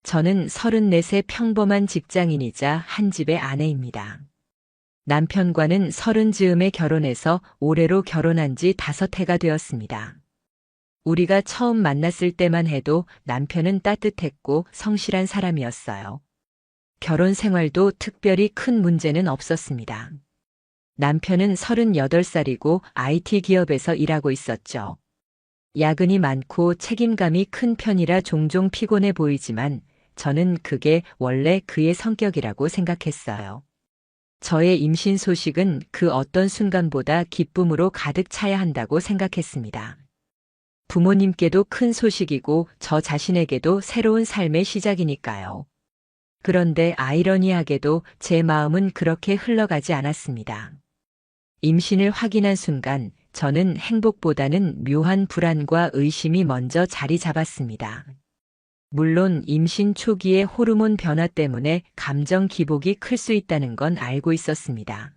저는 34세 평범한 직장인이자 한 집의 아내입니다. 남편과는 30즈음에 결혼해서 올해로 결혼한 지 5해가 되었습니다. 우리가 처음 만났을 때만 해도 남편은 따뜻했고 성실한 사람이었어요. 결혼 생활도 특별히 큰 문제는 없었습니다. 남편은 38살이고 IT 기업에서 일하고 있었죠. 야근이 많고 책임감이 큰 편이라 종종 피곤해 보이지만 저는 그게 원래 그의 성격이라고 생각했어요. 저의 임신 소식은 그 어떤 순간보다 기쁨으로 가득 차야 한다고 생각했습니다. 부모님께도 큰 소식이고 저 자신에게도 새로운 삶의 시작이니까요. 그런데 아이러니하게도 제 마음은 그렇게 흘러가지 않았습니다. 임신을 확인한 순간 저는 행복보다는 묘한 불안과 의심이 먼저 자리 잡았습니다. 물론 임신 초기의 호르몬 변화 때문에 감정 기복이 클 수 있다는 건 알고 있었습니다.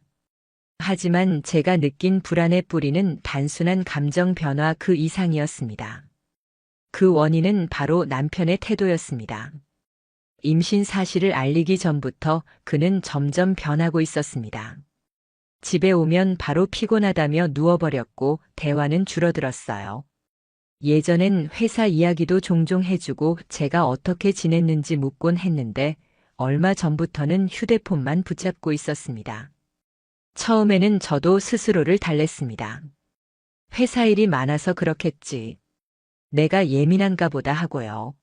하지만 제가 느낀 불안의 뿌리는 단순한 감정 변화 그 이상이었습니다. 그 원인은 바로 남편의 태도였습니다. 임신 사실을 알리기 전부터 그는 점점 변하고 있었습니다. 집에 오면 바로 피곤하다며 누워버렸고 대화는 줄어들었어요. 예전엔 회사 이야기도 종종 해주고 제가 어떻게 지냈는지 묻곤 했는데 얼마 전부터는 휴대폰만 붙잡고 있었습니다. 처음에는 저도 스스로를 달랬습니다. 회사 일이 많아서 그렇겠지. 내가 예민한가 보다 하고요.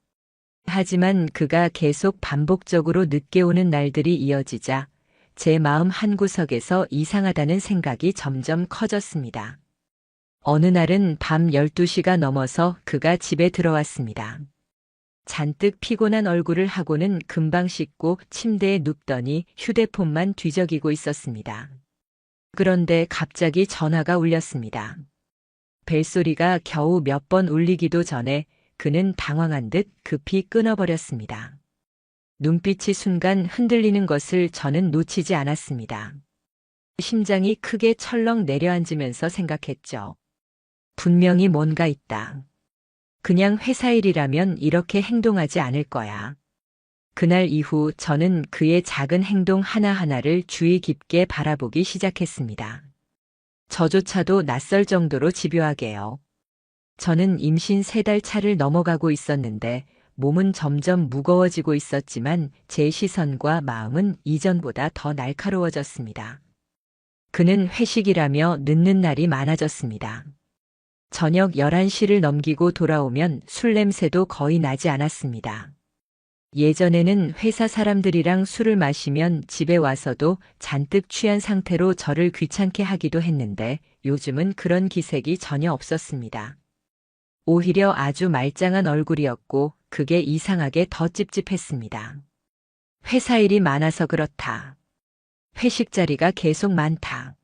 하지만 그가 계속 반복적으로 늦게 오는 날들이 이어지자 제 마음 한구석에서 이상하다는 생각이 점점 커졌습니다. 어느 날은 밤 12시가 넘어서 그가 집에 들어왔습니다. 잔뜩 피곤한 얼굴을 하고는 금방 씻고 침대에 눕더니 휴대폰만 뒤적이고 있었습니다. 그런데 갑자기 전화가 울렸습니다. 벨소리가 겨우 몇 번 울리기도 전에 그는 당황한 듯 급히 끊어버렸습니다. 눈빛이 순간 흔들리는 것을 저는 놓치지 않았습니다. 심장이 크게 철렁 내려앉으면서 생각했죠. 분명히 뭔가 있다. 그냥 회사 일이라면 이렇게 행동하지 않을 거야. 그날 이후 저는 그의 작은 행동 하나하나를 주의 깊게 바라보기 시작했습니다. 저조차도 낯설 정도로 집요하게요. 저는 임신 3달 차를 넘어가고 있었는데 몸은 점점 무거워지고 있었지만 제 시선과 마음은 이전보다 더 날카로워졌습니다. 그는 회식이라며 늦는 날이 많아졌습니다. 저녁 11시를 넘기고 돌아오면 술 냄새도 거의 나지 않았습니다. 예전에는 회사 사람들이랑 술을 마시면 집에 와서도 잔뜩 취한 상태로 저를 귀찮게 하기도 했는데 요즘은 그런 기색이 전혀 없었습니다. 오히려 아주 말짱한 얼굴이었고 그게 이상하게 더 찝찝했습니다. 회사 일이 많아서 그렇다. 회식 자리가 계속 많다.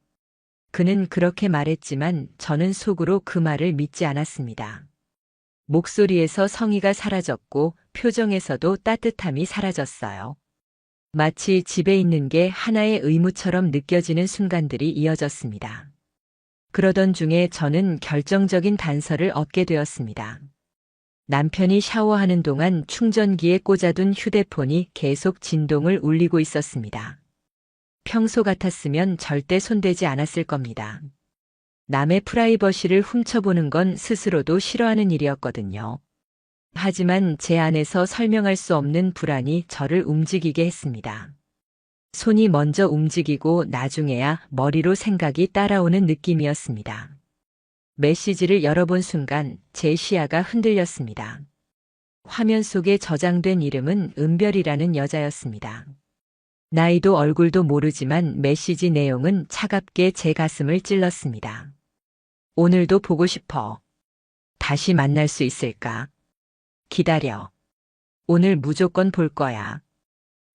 그는 그렇게 말했지만 저는 속으로 그 말을 믿지 않았습니다. 목소리에서 성의가 사라졌고 표정에서도 따뜻함이 사라졌어요. 마치 집에 있는 게 하나의 의무처럼 느껴지는 순간들이 이어졌습니다. 그러던 중에 저는 결정적인 단서를 얻게 되었습니다. 남편이 샤워하는 동안 충전기에 꽂아둔 휴대폰이 계속 진동을 울리고 있었습니다. 평소 같았으면 절대 손대지 않았을 겁니다. 남의 프라이버시를 훔쳐보는 건 스스로도 싫어하는 일이었거든요. 하지만 제 안에서 설명할 수 없는 불안이 저를 움직이게 했습니다. 손이 먼저 움직이고 나중에야 머리로 생각이 따라오는 느낌이었습니다. 메시지를 열어본 순간 제 시야가 흔들렸습니다. 화면 속에 저장된 이름은 은별이라는 여자였습니다. 나이도 얼굴도 모르지만 메시지 내용은 차갑게 제 가슴을 찔렀습니다. 오늘도 보고 싶어. 다시 만날 수 있을까? 기다려. 오늘 무조건 볼 거야.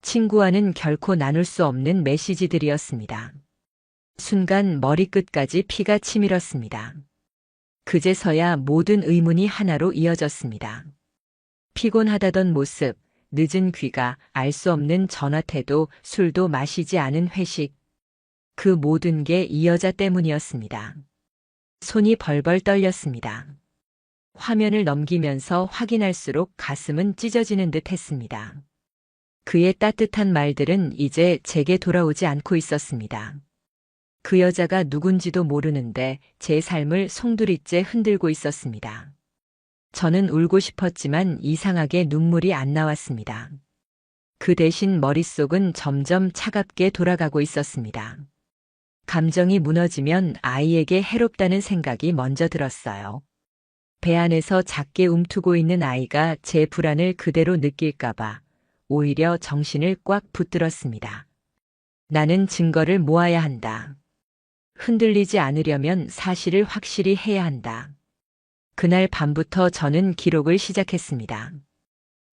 친구와는 결코 나눌 수 없는 메시지들이었습니다. 순간 머리끝까지 피가 치밀었습니다. 그제서야 모든 의문이 하나로 이어졌습니다. 피곤하다던 모습, 늦은 귀가, 알 수 없는 전화 태도, 술도 마시지 않은 회식. 그 모든 게 이 여자 때문이었습니다. 손이 벌벌 떨렸습니다. 화면을 넘기면서 확인할수록 가슴은 찢어지는 듯 했습니다. 그의 따뜻한 말들은 이제 제게 돌아오지 않고 있었습니다. 그 여자가 누군지도 모르는데 제 삶을 송두리째 흔들고 있었습니다. 저는 울고 싶었지만 이상하게 눈물이 안 나왔습니다. 그 대신 머릿속은 점점 차갑게 돌아가고 있었습니다. 감정이 무너지면 아이에게 해롭다는 생각이 먼저 들었어요. 배 안에서 작게 움트고 있는 아이가 제 불안을 그대로 느낄까봐 오히려 정신을 꽉 붙들었습니다. 나는 증거를 모아야 한다. 흔들리지 않으려면 사실을 확실히 해야 한다. 그날 밤부터 저는 기록을 시작했습니다.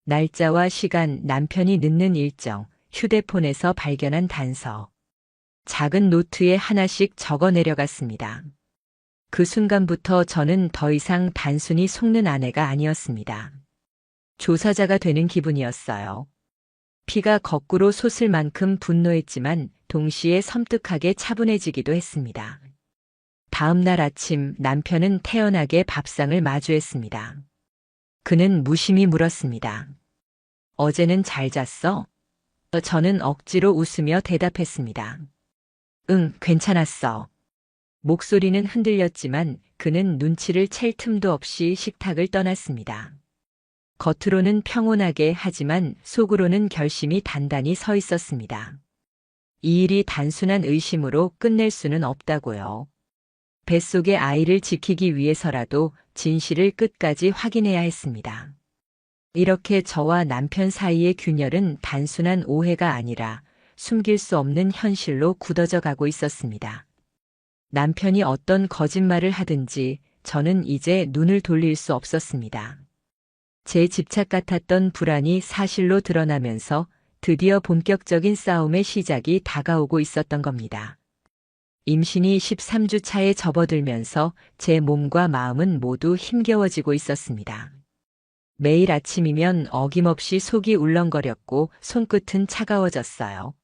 날짜와 시간, 남편이 늦는 일정, 휴대폰에서 발견한 단서. 작은 노트에 하나씩 적어 내려갔습니다. 그 순간부터 저는 더 이상 단순히 속는 아내가 아니었습니다. 조사자가 되는 기분이었어요. 피가 거꾸로 솟을 만큼 분노했지만 동시에 섬뜩하게 차분해지기도 했습니다. 다음 날 아침 남편은 태연하게 밥상을 마주했습니다. 그는 무심히 물었습니다. 어제는 잘 잤어? 저는 억지로 웃으며 대답했습니다. 응, 괜찮았어. 목소리는 흔들렸지만 그는 눈치를 챌 틈도 없이 식탁을 떠났습니다. 겉으로는 평온하게 하지만 속으로는 결심이 단단히 서 있었습니다. 이 일이 단순한 의심으로 끝낼 수는 없다고요. 뱃속의 아이를 지키기 위해서라도 진실을 끝까지 확인해야 했습니다. 이렇게 저와 남편 사이의 균열은 단순한 오해가 아니라 숨길 수 없는 현실로 굳어져 가고 있었습니다. 남편이 어떤 거짓말을 하든지 저는 이제 눈을 돌릴 수 없었습니다. 제 집착 같았던 불안이 사실로 드러나면서 드디어 본격적인 싸움의 시작이 다가오고 있었던 겁니다. 임신이 13주 차에 접어들면서 제 몸과 마음은 모두 힘겨워지고 있었습니다. 매일 아침이면 어김없이 속이 울렁거렸고 손끝은 차가워졌어요.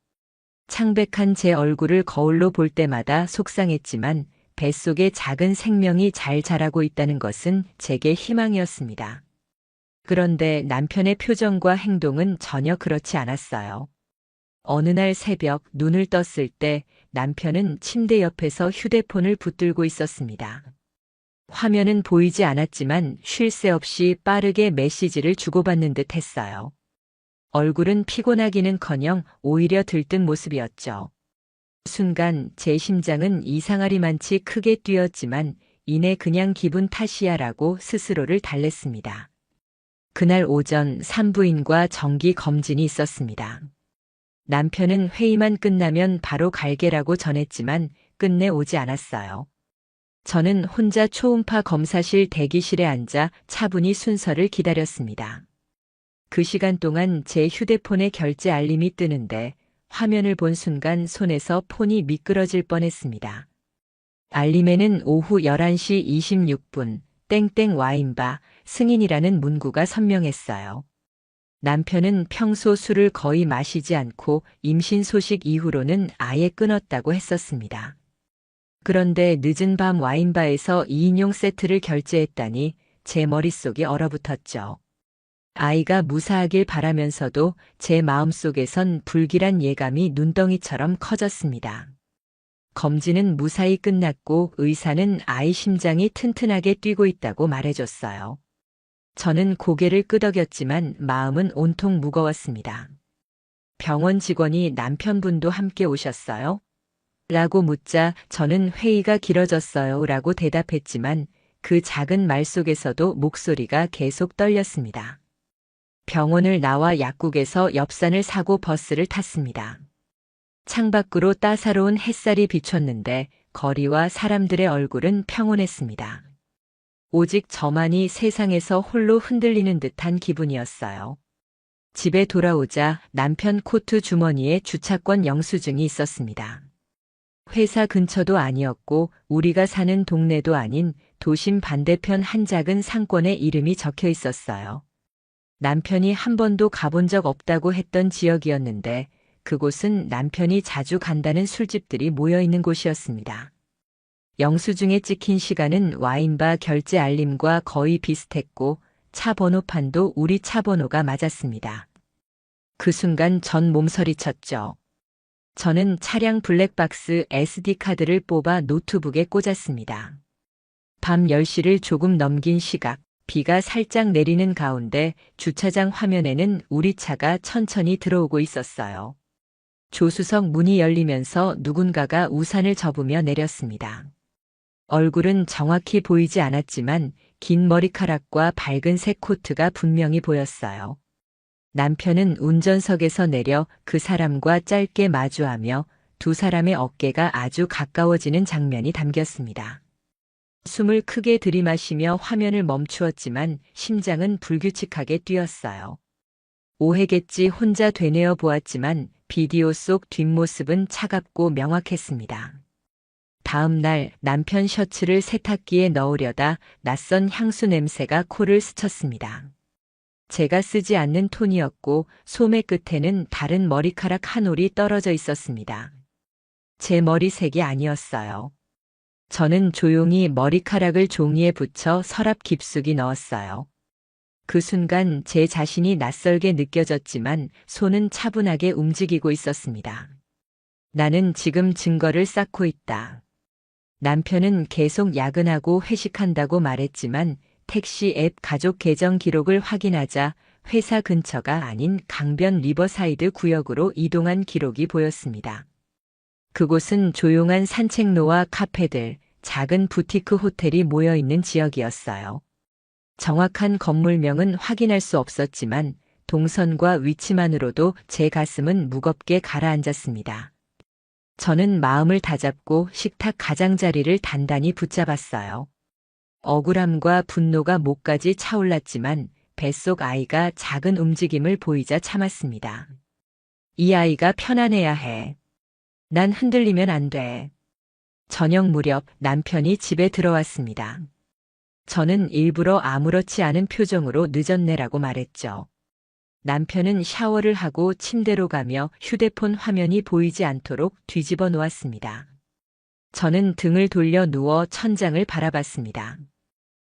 창백한 제 얼굴을 거울로 볼 때마다 속상했지만 뱃속에 작은 생명이 잘 자라고 있다는 것은 제게 희망이었습니다. 그런데 남편의 표정과 행동은 전혀 그렇지 않았어요. 어느 날 새벽 눈을 떴을 때 남편은 침대 옆에서 휴대폰을 붙들고 있었습니다. 화면은 보이지 않았지만 쉴 새 없이 빠르게 메시지를 주고받는 듯 했어요. 얼굴은 피곤하기는커녕 오히려 들뜬 모습이었죠. 순간 제 심장은 이상하리만치 크게 뛰었지만 이내 그냥 기분 탓이야라고 스스로를 달랬습니다. 그날 오전 산부인과 정기 검진이 있었습니다. 남편은 회의만 끝나면 바로 갈게라고 전했지만 끝내 오지 않았어요. 저는 혼자 초음파 검사실 대기실에 앉아 차분히 순서를 기다렸습니다. 그 시간 동안 제 휴대폰에 결제 알림이 뜨는데 화면을 본 순간 손에서 폰이 미끄러질 뻔했습니다. 알림에는 오후 11시 26분 땡땡 와인바 승인이라는 문구가 선명했어요. 남편은 평소 술을 거의 마시지 않고 임신 소식 이후로는 아예 끊었다고 했었습니다. 그런데 늦은 밤 와인바에서 2인용 세트를 결제했다니 제 머릿속이 얼어붙었죠. 아이가 무사하길 바라면서도 제 마음속에선 불길한 예감이 눈덩이처럼 커졌습니다. 검진은 무사히 끝났고 의사는 아이 심장이 튼튼하게 뛰고 있다고 말해줬어요. 저는 고개를 끄덕였지만 마음은 온통 무거웠습니다. 병원 직원이 남편분도 함께 오셨어요? 라고 묻자 저는 회의가 길어졌어요 라고 대답했지만 그 작은 말 속에서도 목소리가 계속 떨렸습니다. 병원을 나와 약국에서 엽산을 사고 버스를 탔습니다. 창밖으로 따사로운 햇살이 비쳤는데 거리와 사람들의 얼굴은 평온했습니다. 오직 저만이 세상에서 홀로 흔들리는 듯한 기분이었어요. 집에 돌아오자 남편 코트 주머니에 주차권 영수증이 있었습니다. 회사 근처도 아니었고 우리가 사는 동네도 아닌 도심 반대편 한 작은 상권에 이름이 적혀 있었어요. 남편이 한 번도 가본 적 없다고 했던 지역이었는데 그곳은 남편이 자주 간다는 술집들이 모여 있는 곳이었습니다. 영수증에 찍힌 시간은 와인바 결제 알림과 거의 비슷했고 차 번호판도 우리 차 번호가 맞았습니다. 그 순간 전 몸서리쳤죠. 저는 차량 블랙박스 SD카드를 뽑아 노트북에 꽂았습니다. 밤 10시를 조금 넘긴 시각, 비가 살짝 내리는 가운데 주차장 화면에는 우리 차가 천천히 들어오고 있었어요. 조수석 문이 열리면서 누군가가 우산을 접으며 내렸습니다. 얼굴은 정확히 보이지 않았지만 긴 머리카락과 밝은색 코트가 분명히 보였어요. 남편은 운전석에서 내려 그 사람과 짧게 마주하며 두 사람의 어깨가 아주 가까워지는 장면이 담겼습니다. 숨을 크게 들이마시며 화면을 멈추었지만 심장은 불규칙하게 뛰었어요. 오해겠지 혼자 되뇌어 보았지만 비디오 속 뒷모습은 차갑고 명확했습니다. 다음 날 남편 셔츠를 세탁기에 넣으려다 낯선 향수 냄새가 코를 스쳤습니다. 제가 쓰지 않는 톤이었고 소매 끝에는 다른 머리카락 한 올이 떨어져 있었습니다. 제 머리색이 아니었어요. 저는 조용히 머리카락을 종이에 붙여 서랍 깊숙이 넣었어요. 그 순간 제 자신이 낯설게 느껴졌지만 손은 차분하게 움직이고 있었습니다. 나는 지금 증거를 쌓고 있다. 남편은 계속 야근하고 회식한다고 말했지만 택시 앱 가족 계정 기록을 확인하자 회사 근처가 아닌 강변 리버사이드 구역으로 이동한 기록이 보였습니다. 그곳은 조용한 산책로와 카페들, 작은 부티크 호텔이 모여 있는 지역이었어요. 정확한 건물명은 확인할 수 없었지만 동선과 위치만으로도 제 가슴은 무겁게 가라앉았습니다. 저는 마음을 다잡고 식탁 가장자리를 단단히 붙잡았어요. 억울함과 분노가 목까지 차올랐지만 뱃속 아이가 작은 움직임을 보이자 참았습니다. 이 아이가 편안해야 해. 난 흔들리면 안 돼. 저녁 무렵 남편이 집에 들어왔습니다. 저는 일부러 아무렇지 않은 표정으로 늦었네라고 말했죠. 남편은 샤워를 하고 침대로 가며 휴대폰 화면이 보이지 않도록 뒤집어 놓았습니다. 저는 등을 돌려 누워 천장을 바라봤습니다.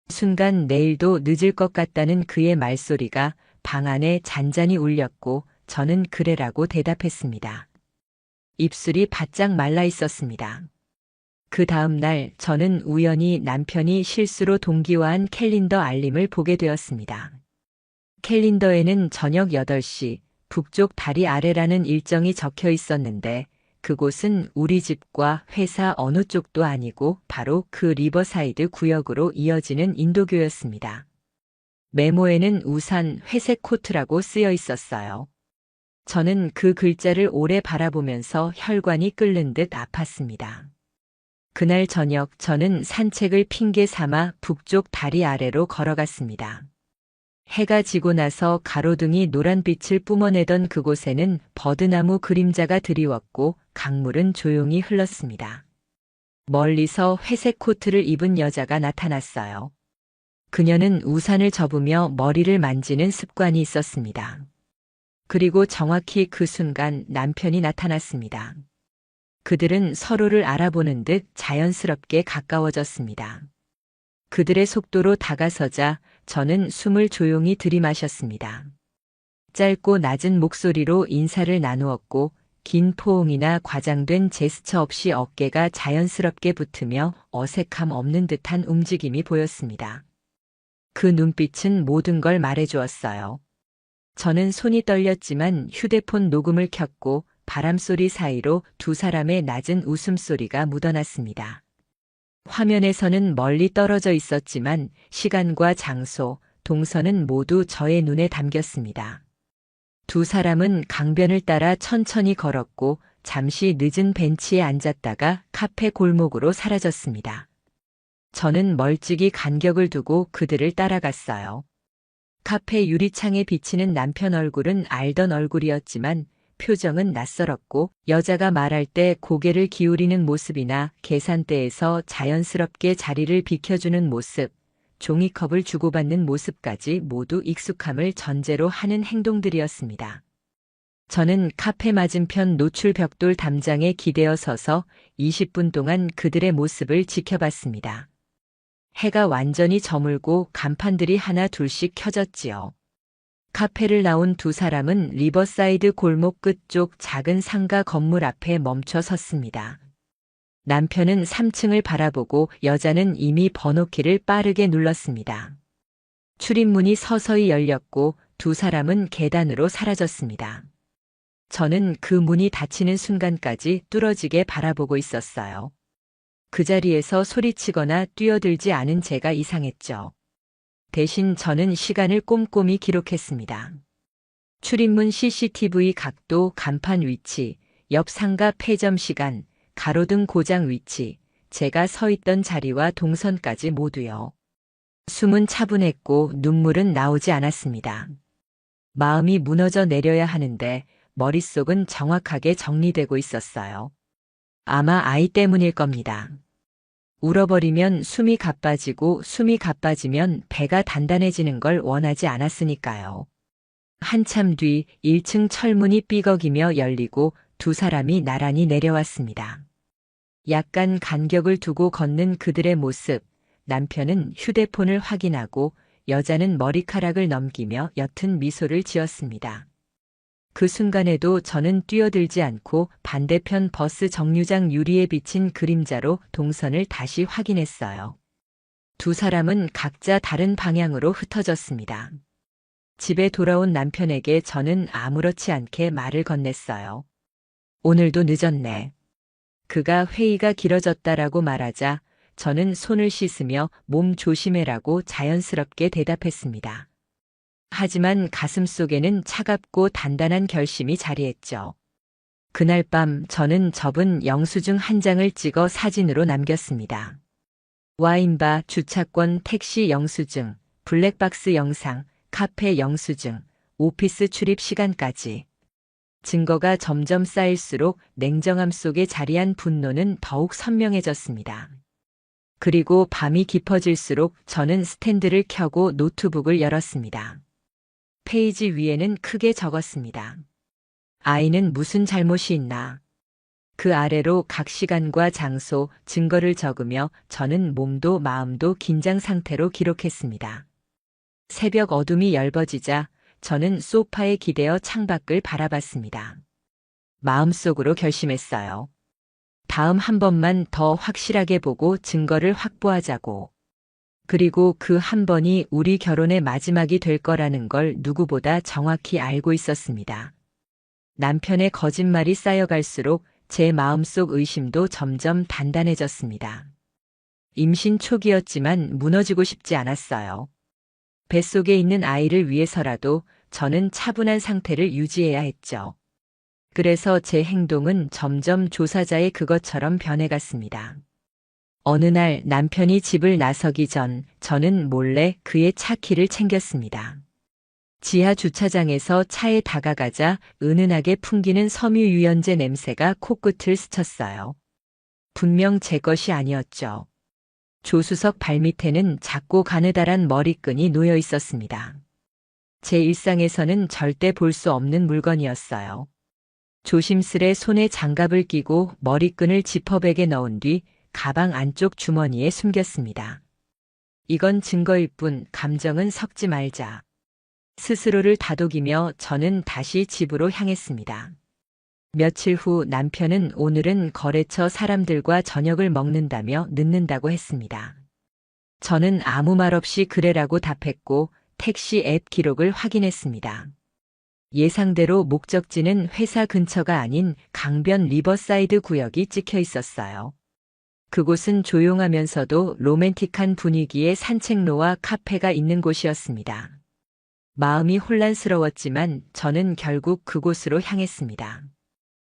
순간 내일도 늦을 것 같다는 그의 말소리가 방 안에 잔잔히 울렸고 저는 그래라고 대답했습니다. 입술이 바짝 말라 있었습니다. 그 다음 날 저는 우연히 남편이 실수로 동기화한 캘린더 알림을 보게 되었습니다. 캘린더에는 저녁 8시 북쪽 다리 아래라는 일정이 적혀 있었는데 그곳은 우리 집과 회사 어느 쪽도 아니고 바로 그 리버사이드 구역으로 이어지는 인도교였습니다. 메모에는 우산, 회색 코트라고 쓰여 있었어요. 저는 그 글자를 오래 바라보면서 혈관이 끓는 듯 아팠습니다. 그날 저녁 저는 산책을 핑계 삼아 북쪽 다리 아래로 걸어갔습니다. 해가 지고 나서 가로등이 노란빛을 뿜어내던 그곳에는 버드나무 그림자가 드리웠고 강물은 조용히 흘렀습니다. 멀리서 회색 코트를 입은 여자가 나타났어요. 그녀는 우산을 접으며 머리를 만지는 습관이 있었습니다. 그리고 정확히 그 순간 남편이 나타났습니다. 그들은 서로를 알아보는 듯 자연스럽게 가까워졌습니다. 그들의 속도로 다가서자 저는 숨을 조용히 들이마셨습니다. 짧고 낮은 목소리로 인사를 나누었고 긴 포옹이나 과장된 제스처 없이 어깨가 자연스럽게 붙으며 어색함 없는 듯한 움직임이 보였습니다. 그 눈빛은 모든 걸 말해주었어요. 저는 손이 떨렸지만 휴대폰 녹음을 켰고 바람소리 사이로 두 사람의 낮은 웃음소리가 묻어났습니다. 화면에서는 멀리 떨어져 있었지만 시간과 장소, 동선은 모두 저의 눈에 담겼습니다. 두 사람은 강변을 따라 천천히 걸었고 잠시 늦은 벤치에 앉았다가 카페 골목으로 사라졌습니다. 저는 멀찍이 간격을 두고 그들을 따라갔어요. 카페 유리창에 비치는 남편 얼굴은 알던 얼굴이었지만 표정은 낯설었고 여자가 말할 때 고개를 기울이는 모습이나 계산대에서 자연스럽게 자리를 비켜주는 모습, 종이컵을 주고받는 모습까지 모두 익숙함을 전제로 하는 행동들이었습니다. 저는 카페 맞은편 노출 벽돌 담장에 기대어 서서 20분 동안 그들의 모습을 지켜봤습니다. 해가 완전히 저물고 간판들이 하나 둘씩 켜졌지요. 카페를 나온 두 사람은 리버사이드 골목 끝쪽 작은 상가 건물 앞에 멈춰 섰습니다. 남편은 3층을 바라보고 여자는 이미 번호키를 빠르게 눌렀습니다. 출입문이 서서히 열렸고 두 사람은 계단으로 사라졌습니다. 저는 그 문이 닫히는 순간까지 뚫어지게 바라보고 있었어요. 그 자리에서 소리치거나 뛰어들지 않은 제가 이상했죠. 대신 저는 시간을 꼼꼼히 기록했습니다. 출입문 CCTV 각도, 간판 위치, 옆 상가 폐점 시간, 가로등 고장 위치, 제가 서 있던 자리와 동선까지 모두요. 숨은 차분했고 눈물은 나오지 않았습니다. 마음이 무너져 내려야 하는데 머릿속은 정확하게 정리되고 있었어요. 아마 아이 때문일 겁니다. 울어버리면 숨이 가빠지고 숨이 가빠지면 배가 단단해지는 걸 원하지 않았으니까요. 한참 뒤 1층 철문이 삐걱이며 열리고 두 사람이 나란히 내려왔습니다. 약간 간격을 두고 걷는 그들의 모습, 남편은 휴대폰을 확인하고 여자는 머리카락을 넘기며 옅은 미소를 지었습니다. 그 순간에도 저는 뛰어들지 않고 반대편 버스 정류장 유리에 비친 그림자로 동선을 다시 확인했어요. 두 사람은 각자 다른 방향으로 흩어졌습니다. 집에 돌아온 남편에게 저는 아무렇지 않게 말을 건넸어요. 오늘도 늦었네. 그가 회의가 길어졌다라고 말하자 저는 손을 씻으며 몸 조심해라고 자연스럽게 대답했습니다. 하지만 가슴속에는 차갑고 단단한 결심이 자리했죠. 그날 밤 저는 접은 영수증 한 장을 찍어 사진으로 남겼습니다. 와인바, 주차권, 택시 영수증, 블랙박스 영상, 카페 영수증, 오피스 출입 시간까지. 증거가 점점 쌓일수록 냉정함 속에 자리한 분노는 더욱 선명해졌습니다. 그리고 밤이 깊어질수록 저는 스탠드를 켜고 노트북을 열었습니다. 페이지 위에는 크게 적었습니다. 아이는 무슨 잘못이 있나? 그 아래로 각 시간과 장소, 증거를 적으며 저는 몸도 마음도 긴장 상태로 기록했습니다. 새벽 어둠이 엷어지자 저는 소파에 기대어 창밖을 바라봤습니다. 마음속으로 결심했어요. 다음 한 번만 더 확실하게 보고 증거를 확보하자고. 그리고 그 한 번이 우리 결혼의 마지막이 될 거라는 걸 누구보다 정확히 알고 있었습니다. 남편의 거짓말이 쌓여갈수록 제 마음속 의심도 점점 단단해졌습니다. 임신 초기였지만 무너지고 싶지 않았어요. 뱃속에 있는 아이를 위해서라도 저는 차분한 상태를 유지해야 했죠. 그래서 제 행동은 점점 조사자의 그것처럼 변해갔습니다. 어느 날 남편이 집을 나서기 전 저는 몰래 그의 차 키를 챙겼습니다. 지하 주차장에서 차에 다가가자 은은하게 풍기는 섬유유연제 냄새가 코끝을 스쳤어요. 분명 제 것이 아니었죠. 조수석 발밑에는 작고 가느다란 머리끈이 놓여 있었습니다. 제 일상에서는 절대 볼 수 없는 물건이었어요. 조심스레 손에 장갑을 끼고 머리끈을 지퍼백에 넣은 뒤 가방 안쪽 주머니에 숨겼습니다. 이건 증거일 뿐 감정은 섞지 말자. 스스로를 다독이며 저는 다시 집으로 향했습니다. 며칠 후 남편은 오늘은 거래처 사람들과 저녁을 먹는다며 늦는다고 했습니다. 저는 아무 말 없이 그래라고 답했고 택시 앱 기록을 확인했습니다. 예상대로 목적지는 회사 근처가 아닌 강변 리버사이드 구역이 찍혀 있었어요. 그곳은 조용하면서도 로맨틱한 분위기의 산책로와 카페가 있는 곳이었습니다. 마음이 혼란스러웠지만 저는 결국 그곳으로 향했습니다.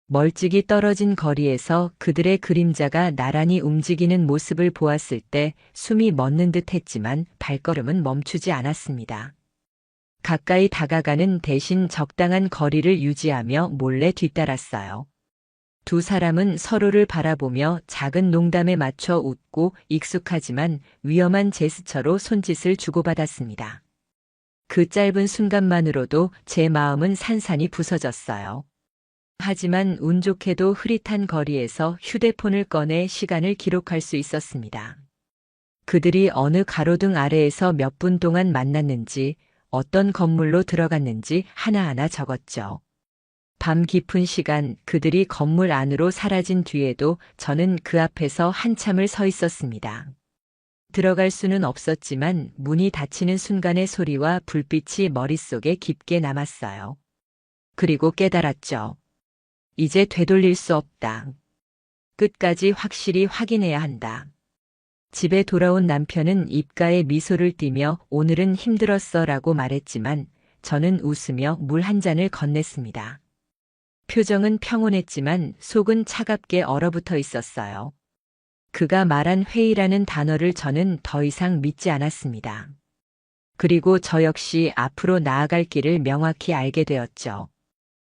멀찍이 떨어진 거리에서 그들의 그림자가 나란히 움직이는 모습을 보았을 때 숨이 멎는 듯 했지만 발걸음은 멈추지 않았습니다. 가까이 다가가는 대신 적당한 거리를 유지하며 몰래 뒤따랐어요. 두 사람은 서로를 바라보며 작은 농담에 맞춰 웃고 익숙하지만 위험한 제스처로 손짓을 주고받았습니다. 그 짧은 순간만으로도 제 마음은 산산이 부서졌어요. 하지만 운 좋게도 흐릿한 거리에서 휴대폰을 꺼내 시간을 기록할 수 있었습니다. 그들이 어느 가로등 아래에서 몇 분 동안 만났는지, 어떤 건물로 들어갔는지 하나하나 적었죠. 밤 깊은 시간 그들이 건물 안으로 사라진 뒤에도 저는 그 앞에서 한참을 서 있었습니다. 들어갈 수는 없었지만 문이 닫히는 순간의 소리와 불빛이 머릿속에 깊게 남았어요. 그리고 깨달았죠. 이제 되돌릴 수 없다. 끝까지 확실히 확인해야 한다. 집에 돌아온 남편은 입가에 미소를 띠며 오늘은 힘들었어 라고 말했지만 저는 웃으며 물 한 잔을 건넸습니다. 표정은 평온했지만 속은 차갑게 얼어붙어 있었어요. 그가 말한 회의라는 단어를 저는 더 이상 믿지 않았습니다. 그리고 저 역시 앞으로 나아갈 길을 명확히 알게 되었죠.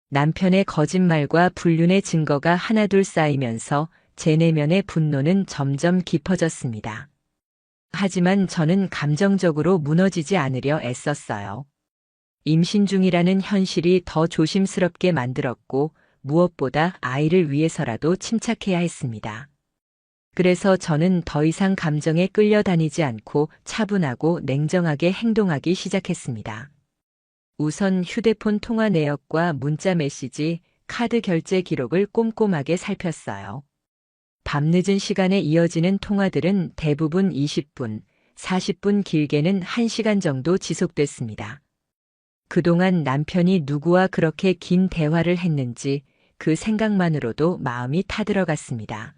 남편의 거짓말과 불륜의 증거가 하나둘 쌓이면서 제 내면의 분노는 점점 깊어졌습니다. 하지만 저는 감정적으로 무너지지 않으려 애썼어요. 임신 중이라는 현실이 더 조심스럽게 만들었고 무엇보다 아이를 위해서라도 침착해야 했습니다. 그래서 저는 더 이상 감정에 끌려다니지 않고 차분하고 냉정하게 행동하기 시작했습니다. 우선 휴대폰 통화 내역과 문자 메시지, 카드 결제 기록을 꼼꼼하게 살폈어요. 밤늦은 시간에 이어지는 통화들은 대부분 20분, 40분 길게는 1시간 정도 지속됐습니다. 그동안 남편이 누구와 그렇게 긴 대화를 했는지 그 생각만으로도 마음이 타들어갔습니다.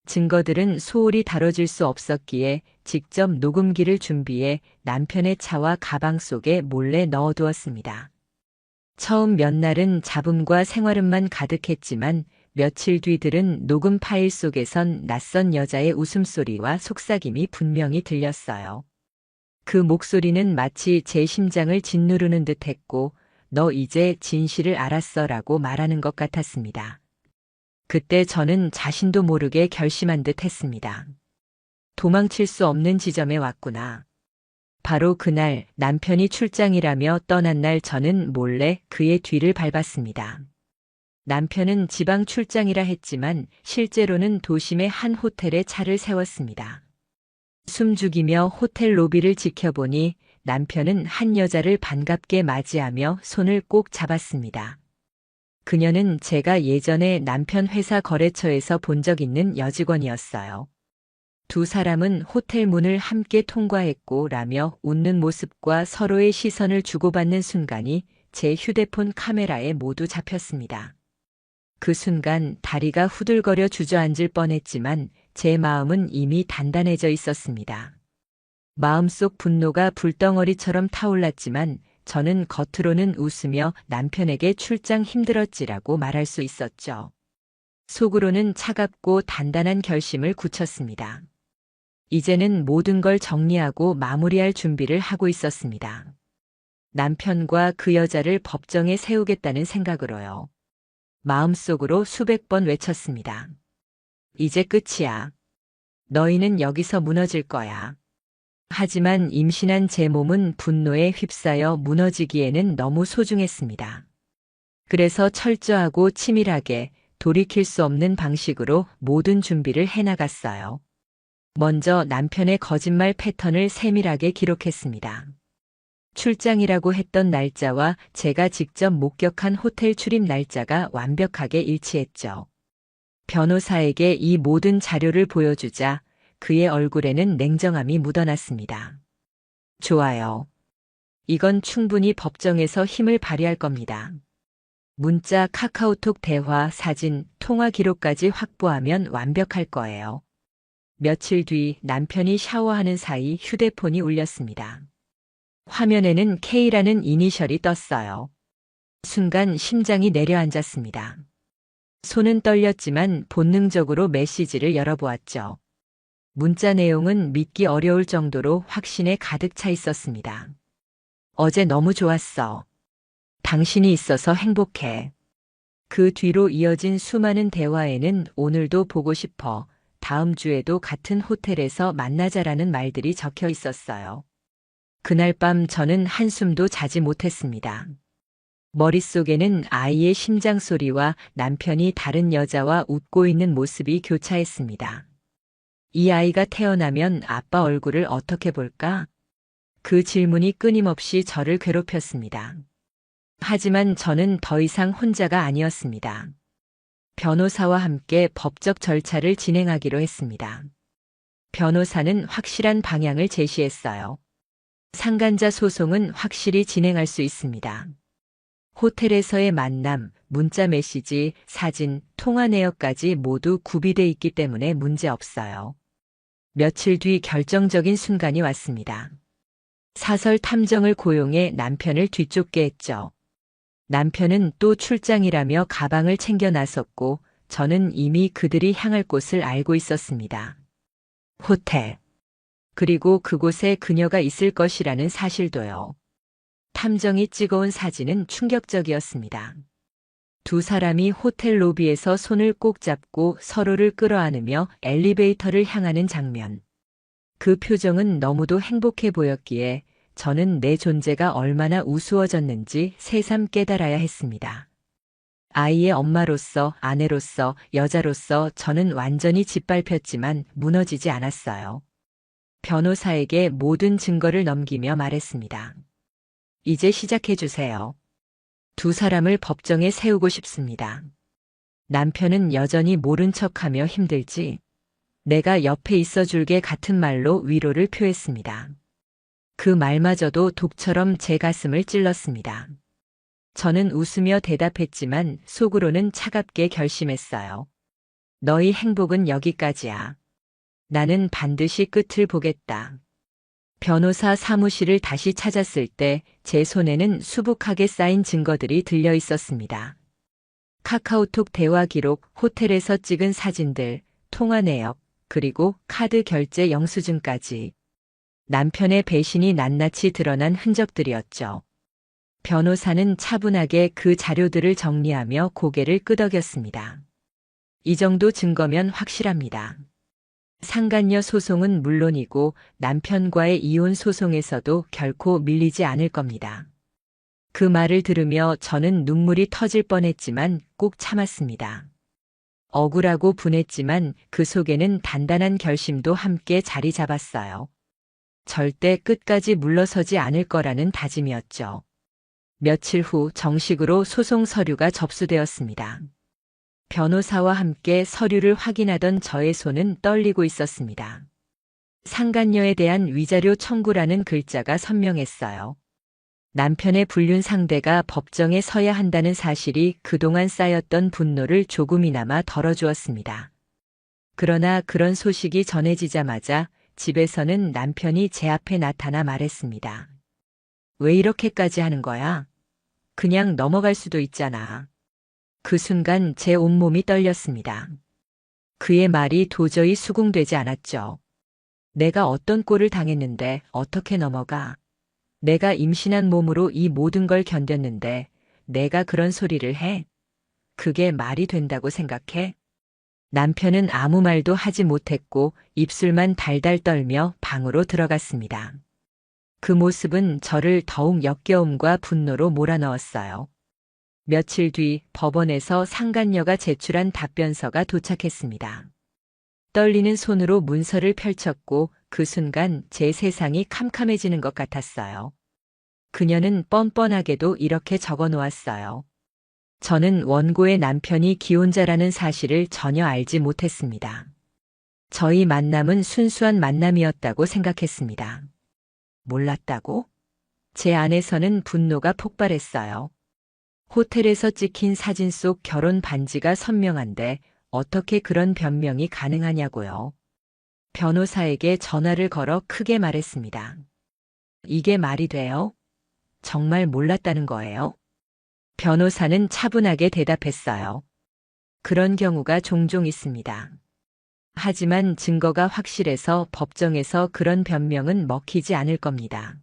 증거들은 소홀히 다뤄질 수 없었기에 직접 녹음기를 준비해 남편의 차와 가방 속에 몰래 넣어두었습니다. 처음 몇 날은 잡음과 생활음만 가득했지만 며칠 뒤들은 녹음 파일 속에선 낯선 여자의 웃음소리와 속삭임이 분명히 들렸어요. 그 목소리는 마치 제 심장을 짓누르는 듯 했고, 너 이제 진실을 알았어 라고 말하는 것 같았습니다. 그때 저는 자신도 모르게 결심한 듯 했습니다. 도망칠 수 없는 지점에 왔구나. 바로 그날 남편이 출장이라며 떠난 날 저는 몰래 그의 뒤를 밟았습니다. 남편은 지방 출장이라 했지만 실제로는 도심의 한 호텔에 차를 세웠습니다. 숨죽이며 호텔 로비를 지켜보니 남편은 한 여자를 반갑게 맞이하며 손을 꼭 잡았습니다. 그녀는 제가 예전에 남편 회사 거래처에서 본 적 있는 여직원이었어요. 두 사람은 호텔 문을 함께 통과했고 라며 웃는 모습과 서로의 시선을 주고받는 순간이 제 휴대폰 카메라에 모두 잡혔습니다. 그 순간 다리가 후들거려 주저앉을 뻔했지만 제 마음은 이미 단단해져 있었습니다. 마음속 분노가 불덩어리처럼 타올랐지만 저는 겉으로는 웃으며 남편에게 출장 힘들었지라고 말할 수 있었죠. 속으로는 차갑고 단단한 결심을 굳혔습니다. 이제는 모든 걸 정리하고 마무리할 준비를 하고 있었습니다. 남편과 그 여자를 법정에 세우겠다는 생각으로요. 마음속으로 수백 번 외쳤습니다. 이제 끝이야. 너희는 여기서 무너질 거야. 하지만 임신한 제 몸은 분노에 휩싸여 무너지기에는 너무 소중했습니다. 그래서 철저하고 치밀하게 돌이킬 수 없는 방식으로 모든 준비를 해나갔어요. 먼저 남편의 거짓말 패턴을 세밀하게 기록했습니다. 출장이라고 했던 날짜와 제가 직접 목격한 호텔 출입 날짜가 완벽하게 일치했죠. 변호사에게 이 모든 자료를 보여주자 그의 얼굴에는 냉정함이 묻어났습니다. 좋아요. 이건 충분히 법정에서 힘을 발휘할 겁니다. 문자, 카카오톡 대화, 사진, 통화 기록까지 확보하면 완벽할 거예요. 며칠 뒤 남편이 샤워하는 사이 휴대폰이 울렸습니다. 화면에는 K라는 이니셜이 떴어요. 순간 심장이 내려앉았습니다. 손은 떨렸지만 본능적으로 메시지를 열어보았죠. 문자 내용은 믿기 어려울 정도로 확신에 가득 차 있었습니다. 어제 너무 좋았어. 당신이 있어서 행복해. 그 뒤로 이어진 수많은 대화에는 오늘도 보고 싶어. 다음 주에도 같은 호텔에서 만나자라는 말들이 적혀 있었어요. 그날 밤 저는 한숨도 자지 못했습니다. 머릿속에는 아이의 심장 소리와 남편이 다른 여자와 웃고 있는 모습이 교차했습니다. 이 아이가 태어나면 아빠 얼굴을 어떻게 볼까? 그 질문이 끊임없이 저를 괴롭혔습니다. 하지만 저는 더 이상 혼자가 아니었습니다. 변호사와 함께 법적 절차를 진행하기로 했습니다. 변호사는 확실한 방향을 제시했어요. 상간자 소송은 확실히 진행할 수 있습니다. 호텔에서의 만남, 문자 메시지, 사진, 통화 내역까지 모두 구비돼 있기 때문에 문제 없어요. 며칠 뒤 결정적인 순간이 왔습니다. 사설 탐정을 고용해 남편을 뒤쫓게 했죠. 남편은 또 출장이라며 가방을 챙겨 나섰고 저는 이미 그들이 향할 곳을 알고 있었습니다. 호텔. 그리고 그곳에 그녀가 있을 것이라는 사실도요. 탐정이 찍어온 사진은 충격적이었습니다. 두 사람이 호텔 로비에서 손을 꼭 잡고 서로를 끌어안으며 엘리베이터를 향하는 장면. 그 표정은 너무도 행복해 보였기에 저는 내 존재가 얼마나 우스워졌는지 새삼 깨달아야 했습니다. 아이의 엄마로서, 아내로서, 여자로서 저는 완전히 짓밟혔지만 무너지지 않았어요. 변호사에게 모든 증거를 넘기며 말했습니다. 이제 시작해 주세요. 두 사람을 법정에 세우고 싶습니다. 남편은 여전히 모른 척하며 힘들지. 내가 옆에 있어 줄게 같은 말로 위로를 표했습니다. 그 말마저도 독처럼 제 가슴을 찔렀습니다. 저는 웃으며 대답했지만 속으로는 차갑게 결심했어요. 너희 행복은 여기까지야. 나는 반드시 끝을 보겠다. 변호사 사무실을 다시 찾았을 때 제 손에는 수북하게 쌓인 증거들이 들려 있었습니다. 카카오톡 대화 기록, 호텔에서 찍은 사진들, 통화 내역, 그리고 카드 결제 영수증까지. 남편의 배신이 낱낱이 드러난 흔적들이었죠. 변호사는 차분하게 그 자료들을 정리하며 고개를 끄덕였습니다. 이 정도 증거면 확실합니다. 상간녀 소송은 물론이고 남편과의 이혼 소송에서도 결코 밀리지 않을 겁니다. 그 말을 들으며 저는 눈물이 터질 뻔했지만 꼭 참았습니다. 억울하고 분했지만 그 속에는 단단한 결심도 함께 자리 잡았어요. 절대 끝까지 물러서지 않을 거라는 다짐이었죠. 며칠 후 정식으로 소송 서류가 접수되었습니다. 변호사와 함께 서류를 확인하던 저의 손은 떨리고 있었습니다. 상간녀에 대한 위자료 청구라는 글자가 선명했어요. 남편의 불륜 상대가 법정에 서야 한다는 사실이 그동안 쌓였던 분노를 조금이나마 덜어주었습니다. 그러나 그런 소식이 전해지자마자 집에서는 남편이 제 앞에 나타나 말했습니다. 왜 이렇게까지 하는 거야? 그냥 넘어갈 수도 있잖아. 그 순간 제 온몸이 떨렸습니다. 그의 말이 도저히 수긍되지 않았죠. 내가 어떤 꼴을 당했는데 어떻게 넘어가? 내가 임신한 몸으로 이 모든 걸 견뎠는데 내가 그런 소리를 해? 그게 말이 된다고 생각해? 남편은 아무 말도 하지 못했고 입술만 달달 떨며 방으로 들어갔습니다. 그 모습은 저를 더욱 역겨움과 분노로 몰아넣었어요. 며칠 뒤 법원에서 상간녀가 제출한 답변서가 도착했습니다. 떨리는 손으로 문서를 펼쳤고 그 순간 제 세상이 캄캄해지는 것 같았어요. 그녀는 뻔뻔하게도 이렇게 적어 놓았어요. 저는 원고의 남편이 기혼자라는 사실을 전혀 알지 못했습니다. 저희 만남은 순수한 만남이었다고 생각했습니다. 몰랐다고? 제 안에서는 분노가 폭발했어요. 호텔에서 찍힌 사진 속 결혼 반지가 선명한데 어떻게 그런 변명이 가능하냐고요. 변호사에게 전화를 걸어 크게 말했습니다. 이게 말이 돼요? 정말 몰랐다는 거예요? 변호사는 차분하게 대답했어요. 그런 경우가 종종 있습니다. 하지만 증거가 확실해서 법정에서 그런 변명은 먹히지 않을 겁니다.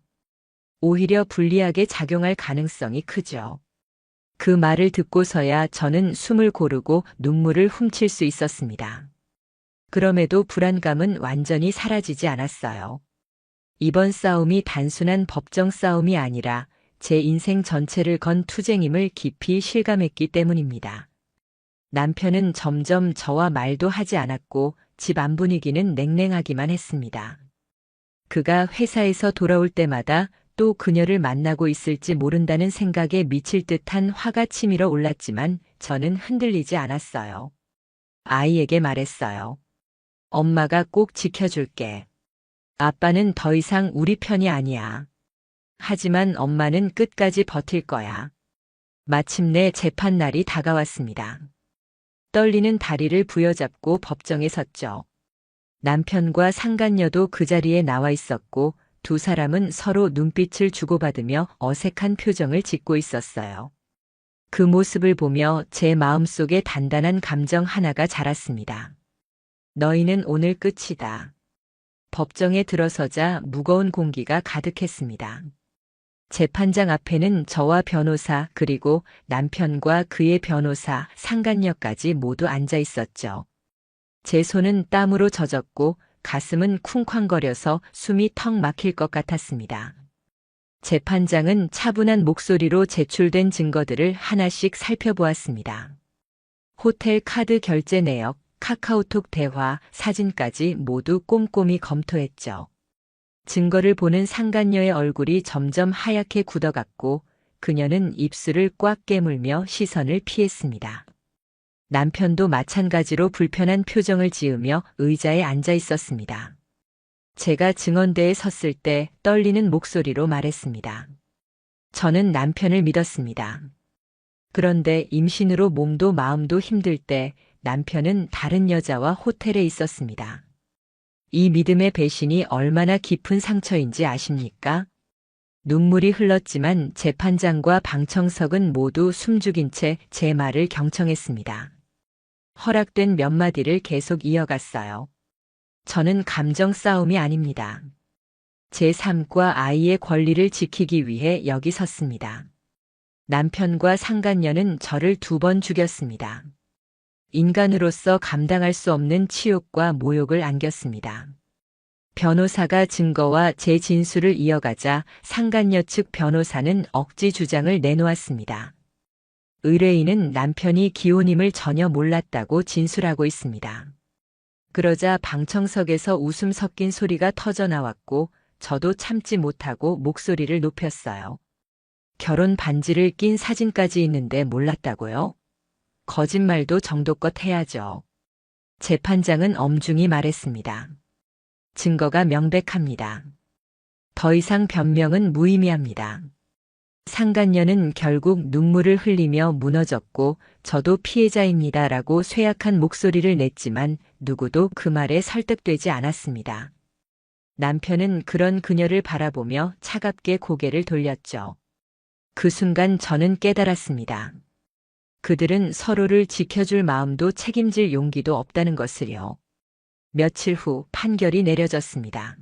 오히려 불리하게 작용할 가능성이 크죠. 그 말을 듣고서야 저는 숨을 고르고 눈물을 훔칠 수 있었습니다. 그럼에도 불안감은 완전히 사라지지 않았어요. 이번 싸움이 단순한 법정 싸움이 아니라 제 인생 전체를 건 투쟁임을 깊이 실감했기 때문입니다. 남편은 점점 저와 말도 하지 않았고 집 안 분위기는 냉랭하기만 했습니다. 그가 회사에서 돌아올 때마다 또 그녀를 만나고 있을지 모른다는 생각에 미칠 듯한 화가 치밀어 올랐지만 저는 흔들리지 않았어요. 아이에게 말했어요. 엄마가 꼭 지켜줄게. 아빠는 더 이상 우리 편이 아니야. 하지만 엄마는 끝까지 버틸 거야. 마침내 재판날이 다가왔습니다. 떨리는 다리를 부여잡고 법정에 섰죠. 남편과 상간녀도 그 자리에 나와 있었고 두 사람은 서로 눈빛을 주고받으며 어색한 표정을 짓고 있었어요. 그 모습을 보며 제 마음속에 단단한 감정 하나가 자랐습니다. 너희는 오늘 끝이다. 법정에 들어서자 무거운 공기가 가득했습니다. 재판장 앞에는 저와 변호사 그리고 남편과 그의 변호사 상간녀까지 모두 앉아 있었죠. 제 손은 땀으로 젖었고 가슴은 쿵쾅거려서 숨이 턱 막힐 것 같았습니다. 재판장은 차분한 목소리로 제출된 증거들을 하나씩 살펴보았습니다. 호텔 카드 결제 내역, 카카오톡 대화, 사진까지 모두 꼼꼼히 검토했죠. 증거를 보는 상간녀의 얼굴이 점점 하얗게 굳어갔고 그녀는 입술을 꽉 깨물며 시선을 피했습니다. 남편도 마찬가지로 불편한 표정을 지으며 의자에 앉아 있었습니다. 제가 증언대에 섰을 때 떨리는 목소리로 말했습니다. 저는 남편을 믿었습니다. 그런데 임신으로 몸도 마음도 힘들 때 남편은 다른 여자와 호텔에 있었습니다. 이 믿음의 배신이 얼마나 깊은 상처인지 아십니까? 눈물이 흘렀지만 재판장과 방청석은 모두 숨죽인 채 제 말을 경청했습니다. 허락된 몇 마디를 계속 이어갔어요. 저는 감정 싸움이 아닙니다. 제 삶과 아이의 권리를 지키기 위해 여기 섰습니다. 남편과 상간녀는 저를 2번 죽였습니다. 인간으로서 감당할 수 없는 치욕과 모욕을 안겼습니다. 변호사가 증거와 제 진술을 이어가자 상간녀 측 변호사는 억지 주장을 내놓았습니다. 의뢰인은 남편이 기혼임을 전혀 몰랐다고 진술하고 있습니다. 그러자 방청석에서 웃음 섞인 소리가 터져 나왔고 저도 참지 못하고 목소리를 높였어요. 결혼 반지를 낀 사진까지 있는데 몰랐다고요? 거짓말도 정도껏 해야죠. 재판장은 엄중히 말했습니다. 증거가 명백합니다. 더 이상 변명은 무의미합니다. 상간녀는 결국 눈물을 흘리며 무너졌고 저도 피해자입니다라고 쇠약한 목소리를 냈지만 누구도 그 말에 설득되지 않았습니다. 남편은 그런 그녀를 바라보며 차갑게 고개를 돌렸죠. 그 순간 저는 깨달았습니다. 그들은 서로를 지켜줄 마음도 책임질 용기도 없다는 것을요. 며칠 후 판결이 내려졌습니다.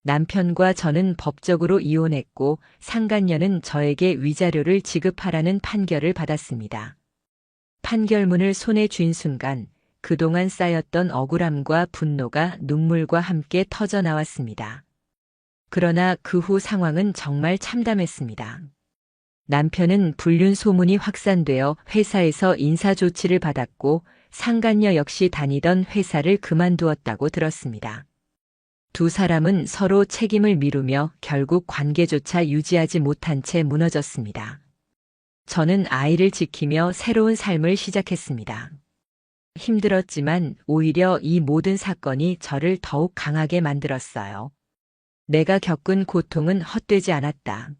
남편과 저는 법적으로 이혼했고 상간녀는 저에게 위자료를 지급하라는 판결을 받았습니다. 판결문을 손에 쥔 순간 그동안 쌓였던 억울함과 분노가 눈물과 함께 터져 나왔습니다. 그러나 그 후 상황은 정말 참담했습니다. 남편은 불륜 소문이 확산되어 회사에서 인사조치를 받았고 상간녀 역시 다니던 회사를 그만두었다고 들었습니다. 두 사람은 서로 책임을 미루며 결국 관계조차 유지하지 못한 채 무너졌습니다. 저는 아이를 지키며 새로운 삶을 시작했습니다. 힘들었지만 오히려 이 모든 사건이 저를 더욱 강하게 만들었어요. 내가 겪은 고통은 헛되지 않았다.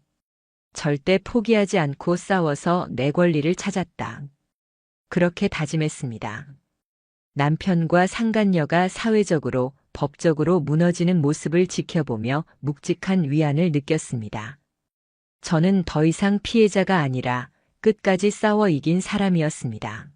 절대 포기하지 않고 싸워서 내 권리를 찾았다. 그렇게 다짐했습니다. 남편과 상간녀가 사회적으로, 법적으로 무너지는 모습을 지켜보며 묵직한 위안을 느꼈습니다. 저는 더 이상 피해자가 아니라 끝까지 싸워 이긴 사람이었습니다.